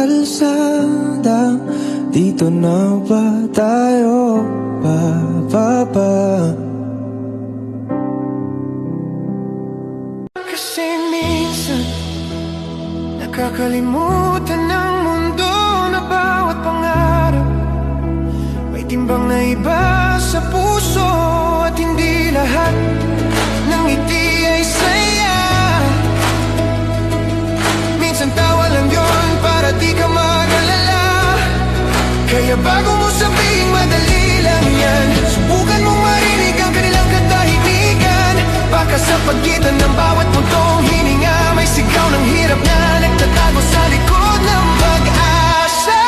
kalsada, dito na ba tayo bababa? Kasi minsan nakakalimutan ng mundo na bawat pangarap may timbang na iba sa puso, at hindi lahat ng ngiti ay saya. Minsan tawa lang yun para di ka mag-alala. Kaya bago mo sabihing madali lang yan, subukan mong marinig ang kanilang katahimikan. Baka sa pagitan ng bawat puntong hininga may sigaw ng hirap na nagtatago sa likod ng pag-asa.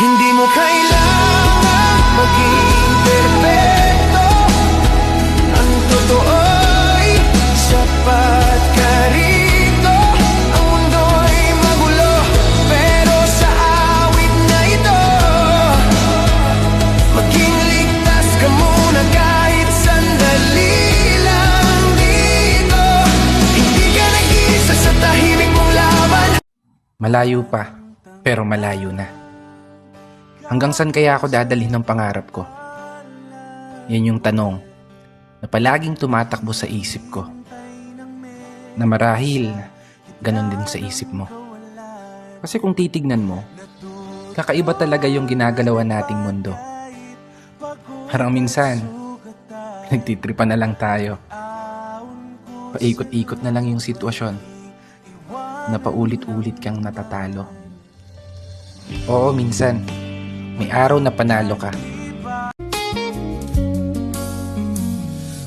Hindi mo kailangan maging perfecto, ang totoo'y sapat ka rito. Ang mundo'y magulo, pero sa awit na ito maging ligtas ka muna kahit sandali lang dito. Hindi ka nag-iisa sa tahimik mong laban. Malayo pa, pero malayo na. Hanggang saan kaya ako dadalhin ng pangarap ko? Yan yung tanong na palaging tumatakbo sa isip ko, na marahil ganun din sa isip mo. Kasi kung titignan mo, kakaiba talaga yung ginagalawan nating mundo. Parang minsan nagtitripan na lang tayo, paikot-ikot na lang yung sitwasyon, na paulit-ulit kang natatalo. Oo, minsan may araw na panalo ka.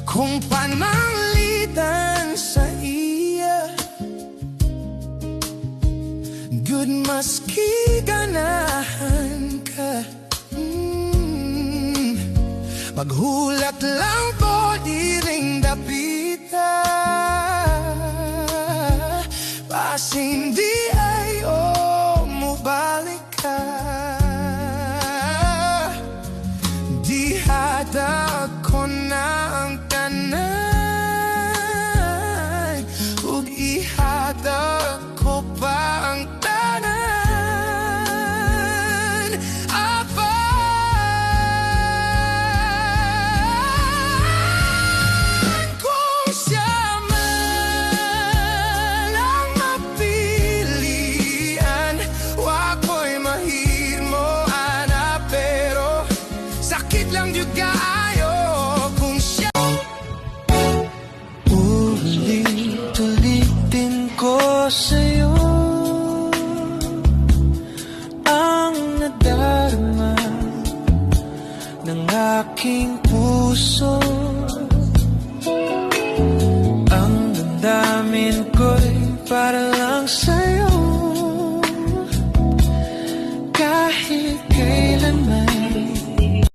Kung pananglitan sa iya, good maski ganahan ka. Maghulat lang po di ring dapita, pas hindi ay mubalik ka. Di hada ko na ang tanan, ug ihada ko pa ang tanan. Apan kung siya man ang mapilian, wa ko'y mahimo ana, pero sakit lang yung kaayo kung siya. Ulit-ulitin ko sa'yo